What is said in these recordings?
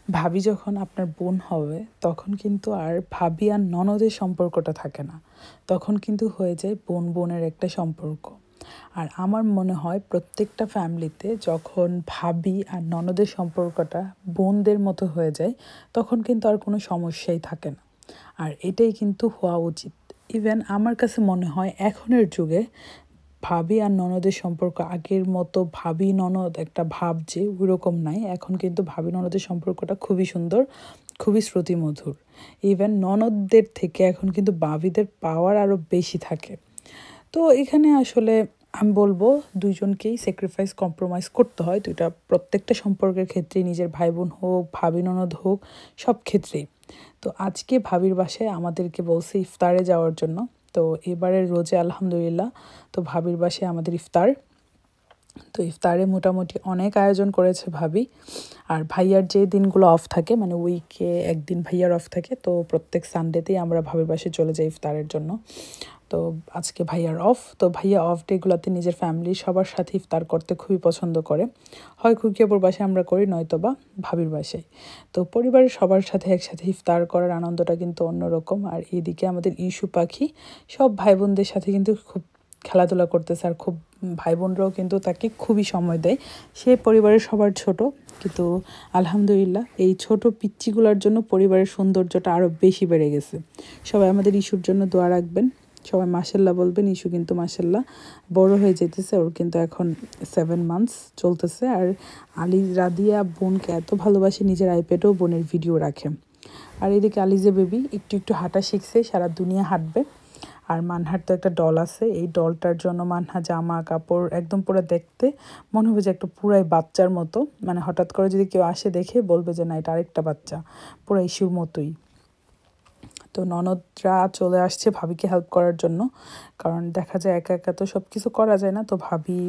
ভাবি যখন আপনার বোন হবে তখন কিন্তু আর ভাবি আর ননদের সম্পর্কটা থাকে না, তখন কিন্তু হয়ে যায় বোন বোনের একটা সম্পর্ক। আর আমার মনে হয় প্রত্যেকটা ফ্যামিলিতে যখন ভাবি আর ননদের সম্পর্কটা বোনদের মতো হয়ে যায় তখন কিন্তু আর কোনো সমস্যাই থাকে না। আর এটাই কিন্তু হওয়া উচিত। ইভেন আমার কাছে মনে হয় এখনের যুগে ভাবি আর ননদের সম্পর্ক আগের মতো ভাবি ননদ একটা ভাব যে ওইরকম নাই। এখন কিন্তু ভাবি ননদের সম্পর্কটা খুবই সুন্দর, খুবই শ্রুতিমধুর। ইভেন ননদদের থেকে এখন কিন্তু ভাবিদের পাওয়ার আরও বেশি থাকে। তো এখানে আসলে আমি বলবো দুইজনকেই স্যাক্রিফাইস কম্প্রোমাইজ করতে হয়, দুইটা প্রত্যেকটা সম্পর্কের ক্ষেত্রেই, নিজের ভাই বোন হোক ভাবি ননদ হোক সব ক্ষেত্রেই। তো আজকে ভাবির বাসায় আমাদেরকে বলছে ইফতারে যাওয়ার জন্য। তো এবারের রোজে আলহামদুলিল্লাহ তো ভাবির বাসায় আমাদের ইফতার। তো ইফতারে মোটামুটি অনেক আয়োজন করেছে ভাবি। আর ভাইয়ার যে দিনগুলো অফ থাকে, মানে উইকে একদিন ভাইয়ার অফ থাকে, তো প্রত্যেক সানডেতেই আমরা ভাবির বাসায় চলে যাই ইফতারের জন্য। তো আজকে ভাইয়ার অফ, তো ভাইয়া অফ ডেগুলোতে নিজের ফ্যামিলি সবার সাথে ইফতার করতে খুবই পছন্দ করে। হয় খুকিয়াপুর বাসায় আমরা করি, নয়তো বা ভাবির বাসায়। তো পরিবারের সবার সাথে একসাথে ইফতার করার আনন্দটা কিন্তু অন্যরকম। আর এইদিকে আমাদের ইস্যু পাখি সব ভাই বোনদের সাথে কিন্তু খুব খেলাধুলা করতেছে, আর খুব ভাই বোনরাও কিন্তু তাকে খুবই সময় দেয়। সে পরিবারের সবার ছোট, কিন্তু আলহামদুলিল্লাহ এই ছোট পিচ্চিগুলোর জন্য পরিবারের সৌন্দর্যটা আরও বেশি বেড়ে গেছে। সবাই আমাদের ইস্যুর জন্য দোয়া রাখবেন, সবাই মাশাল্লাহ বলবেন। ইস্যু কিন্তু মাশাল্লাহ বড় হয়ে যেতেছে, ওর কিন্তু এখন 7 মান্থস চলতেছে। আর আলি রাদিয়া বোনকে এত ভালোবাসে, নিজের আইপ্যাডেও বোনের ভিডিও রাখে। আর এদিকে আলিজে বেবি একটু একটু হাঁটা শিখছে, সারা দুনিয়া হাঁটবে। আর মানহার তো একটা ডল আছে, এই ডলটার জন্য মানহা জামা কাপড় একদম পুরো দেখতে মনে হবে যে একটা পুরাই বাচ্চার মতো। মানে হঠাৎ করে যদি কেউ আসে দেখে বলবে যে না এটা আরেকটা বাচ্চা, পুরো ইস্যুর মতোই। তো ননদরা চলে আসছে ভাবিকে হেল্প করার জন্য, কারণ দেখা যায় একা একা তো সব কিছু করা যায় না। তো ভাবি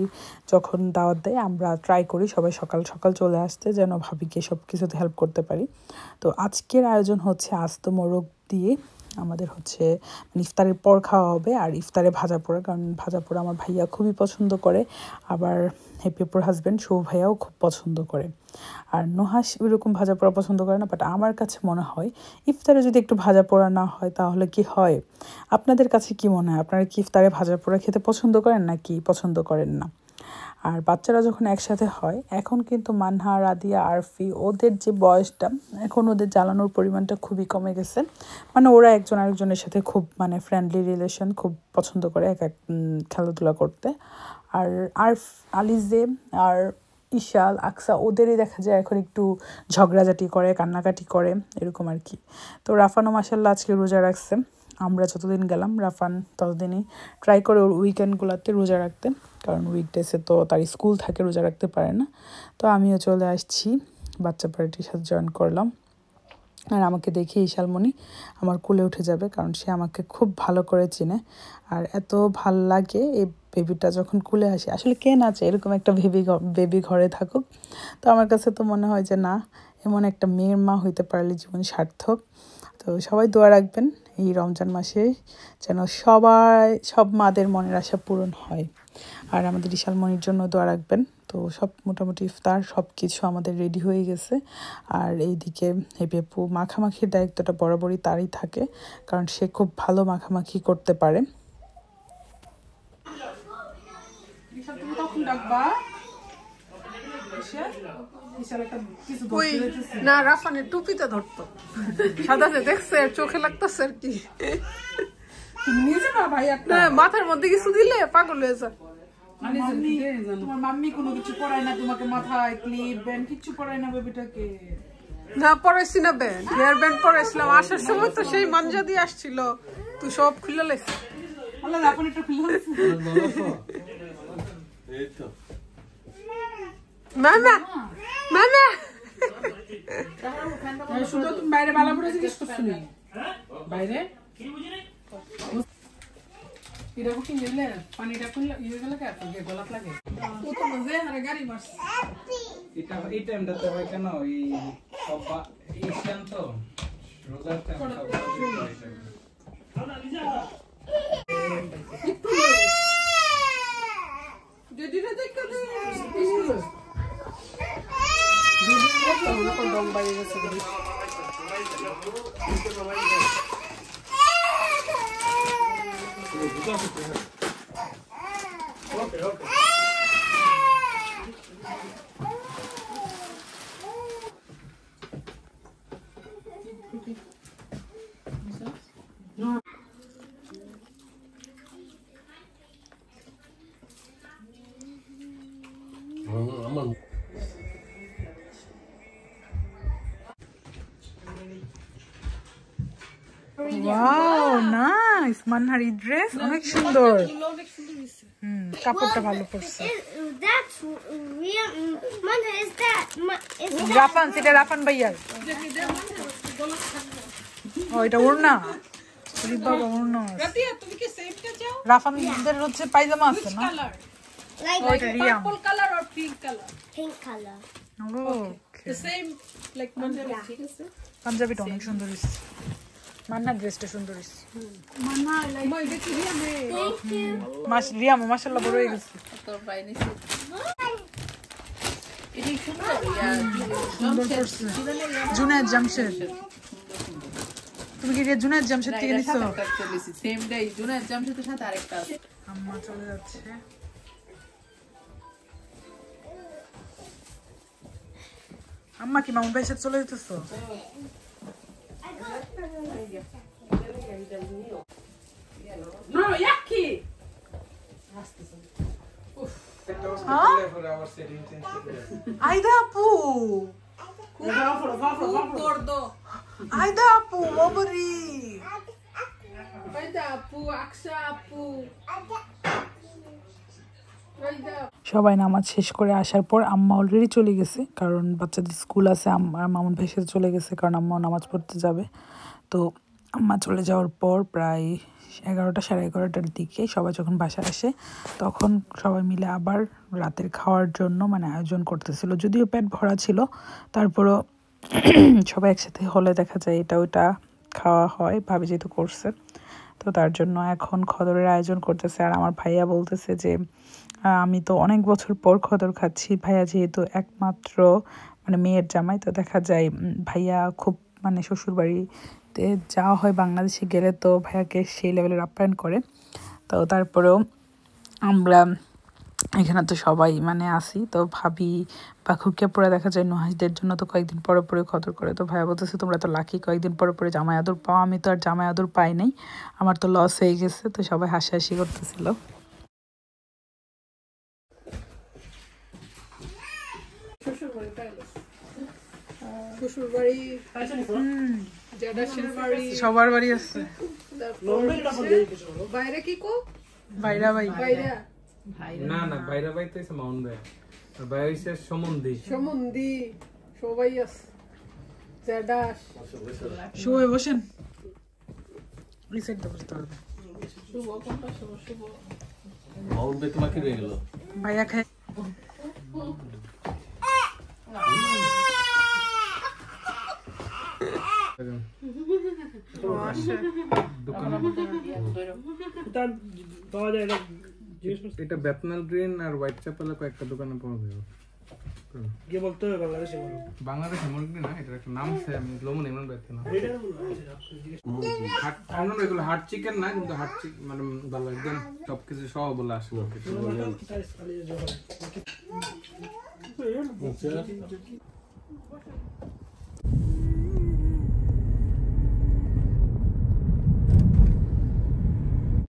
যখন দাওয়াত দেয় আমরা ট্রাই করি সবাই সকাল সকাল চলে আসতে, যেন ভাবিকে সব কিছুতে হেল্প করতে পারি। তো আজকের আয়োজন হচ্ছে আস্ত মোরগ দিয়ে আমাদের হচ্ছে ইফতারের পর খাওয়া হবে। আর ইফতারে ভাজা পোড়া, কারণ ভাজা পোড়া আমার ভাইয়া খুবই পছন্দ করে, আবার হেপিপুর হাজব্যান্ড সৌ ভাইয়াও খুব পছন্দ করে। আর নুহাস ওইরকম ভাজা পোড়া পছন্দ করে না, বাট আমার কাছে মনে হয় ইফতারে যদি একটু ভাজা পোড়া না হয় তাহলে কি হয়? আপনাদের কাছে কি মনে হয়? আপনারা কি ইফতারে ভাজা পোড়া খেতে পছন্দ করেন নাকি পছন্দ করেন না? আর বাচ্চারা যখন একসাথে হয়, এখন কিন্তু মানহা, রাদিয়া, আরফি ওদের যে বয়সটা, এখন ওদের জ্বালানোর পরিমাণটা খুবই কমে গেছে। মানে ওরা একজন আরেকজনের সাথে খুব মানে ফ্রেন্ডলি রিলেশন খুব পছন্দ করে এক এক খেলাধুলা করতে। আর আলিজে আর ইশাল, আকসা ওদেরই দেখা যায় এখন একটু ঝগড়াঝাটি করে, কান্নাকাটি করে, এরকম আর কি। তো রাফানও মাশাল্লাহ আজকে রোজা রাখছে। আমরা যতদিন গেলাম রাফান ততদিনই ট্রাই করে ওর উইকেন্ডগুলোতে রোজা রাখতে, কারণ উইকডেসে তো তার স্কুল থাকে, রোজা রাখতে পারে না। তো আমিও চলে আসছি, বাচ্চা পার্টির সাথে জয়েন করলাম। আর আমাকে দেখে ইশালমণি আমার কোলে উঠে যাবে, কারণ সে আমাকে খুব ভালো করে চিনে। আর এত ভাল লাগে এই বেবিটা যখন কোলে আসে। আসলে কে না চায় এরকম একটা বেবি ঘরে থাকুক? তো আমার কাছে তো মনে হয় যে না, এমন একটা মেয়ের মা হইতে পারলে জীবন সার্থক। তো সবাই দোয়া রাখবেন এই রমজান মাসে যেন সব মাদের মনের আশা পূরণ হয়। আর আমাদের ইশালমণির জন্য দোয়া রাখবেন। তো সব মোটামুটি ইফতার সব কিছু আমাদের রেডি হয়ে গেছে। আর এইদিকে হেপি আপু মাখামাখির দায়িত্বটা বরাবরই তারই থাকে, কারণ সে খুব ভালো মাখামাখি করতে পারে। না রাফানের টুপিতে ধরতো, সাদাতে দেখছে চোখে লাগতেছে আর কি। মাথার মধ্যে কিছু দিলে পাগল হয়ে যায়। তোমার মাম্মি কোনো কিছু পড়ায় না তোমাকে? মাথায় ক্লিপ ব্যান্ড কিছু পড়ায় না বেবিটাকে? না পড়াইছি না ব্যান্ড, হেয়ার ব্যান্ড পড়াইছিলাম। আসার সময় তো সেই মাঞ্জা দিয়ে আসছিল, তুই সব খুলে লেছিস। আল্লাহ আপনি একটু খুলে মামা মামা শুধু তুমি বাইরে ভালো করে জিজ্ঞেস করছো নি? বাইরে এটা বুকিং দিলে পানিটা খুললে ইয়ে গেলে কে তো গোলাপ লাগে ও তো মজে আরে গাড়ি মারছ। এটা এই টাইমটাতে হয় কেন? এই সব এশিয়ান তো রোজার টাইম সব যদি না দেখতে ডং বাইরে গেছে ওয়াও নাইস মানহারি ড্রেস অনেক সুন্দর কাপড়টা ভালো পড়ছে That's real. Mother, is that? Rafan সেটা রাফান ভাইয়ার ও এটা ওড়না বাবা ওড়না তুমি কি সেমটা চাও রাফানদের হচ্ছে পায়জামা আছে না Like ওটা রিয়াম পার্পল কালার আর pink colour pink color. the same like Punjabi ঠিক আছে পাঞ্জাবিটা অনেক সুন্দর হইছে মান্না ড্রেসটা সুন্দর হইছে মা এটা কি রিয়ামে Thank you. রিয়াম মাশাআল্লাহ বড় হয়ে গেছে তোর বাইরে এটি সুন্দর সুন্দর পড়ছে জুনায়েদ জামশেদ তুমি কি জুনায়েদ জামশেদ থেকে নিছো সেম ডে জুনায়েদ জামশেদের সাথে আরেকটা আছে আম্মা চলে যাচ্ছে আম্মা কি মামুন ভাইয়ের সাথে চলে যেতেছো no yaki আইদা আপু খুব gordo আইদা আপু বাবরি বাইদা আপু আকশা আপু বাইদা সবাই নামাজ শেষ করে আসার পর আম্মা অলরেডি চলে গেছে কারণ বাচ্চাদের স্কুল আছে আর মামুন ভাইয়ের সাথে চলে গেছে কারণ আম্মাও নামাজ পড়তে যাবে তো আম্মা চলে যাওয়ার পর প্রায় 11টা 11:30টার দিকে সবাই যখন বাসায় আসে তখন সবাই মিলে আবার রাতের খাওয়ার জন্য মানে আয়োজন করতেছিল যদিও পেট ভরা ছিল তারপরও সবাই একসাথে হলে দেখা যায় এটা ওইটা খাওয়া হয় ভাবি যেহেতু করছে তো তার জন্য এখন খদরের আয়োজন করতেছে আর আমার ভাইয়া বলতেছে যে আমি তো অনেক বছর পর খদর খাচ্ছি ভাইয়া যেহেতু একমাত্র মানে মেয়ের জামাই তো দেখা যায় ভাইয়া খুব মানে শ্বশুরবাড়িতে যাওয়া হয় বাংলাদেশে গেলে তো ভাইয়াকে সেই লেভেলের আপ্যায়ন করে তো তারপরেও আমরা এখানে তো সবাই মানে আসি তো ভাবি বা খুবকে পরে দেখা যায় নুহাসদের জন্য তো কয়েকদিন পরে পরে খদর করে তো ভাইয়া বলতেছে তোমরা তো লাকি কয়েকদিন পরে পরে জামাই আদর পাও আমি তো আর জামাই আদর পাই নাই আমার তো লস হয়ে গেছে তো সবাই হাসাহাসি করতেছিল শ্বশুরবাড়ি জ্যাঠাশের বাড়ি সবার বাড়ি আছে বাইরে কি কো ভাইরা ভাই বাইরে না না বাইরে বাইতে হইছে মাউন্ট ভাই আর ভাই হইছে সমন্ধি সমন্ধি সবাই আছে জ্যাঠাশ শুয়ে বসেন এই সাইডে বসতে পারবে শুভ কোনটা শুভ শুভ মাউন্ট ভাই তোমাকে রয়ে গেল ভাইয়া খায় এটা বেতনাল গ্রিন আর হোয়াইট চ্যাপেলে কয়েকটা দোকানে পাওয়া যাবে গিয়ে বলতে হবে বাংলাদেশে বলো বাংলাদেশে মুরগি না এটা একটা নাম আছে আমি লোমন এমন ব্যক্তি না হাট অন্য এগুলো হাট চিকেন না কিন্তু হাট চিকেন মানে ভালো একদম সবকিছু সহ বলে আসলো তাই খালি যে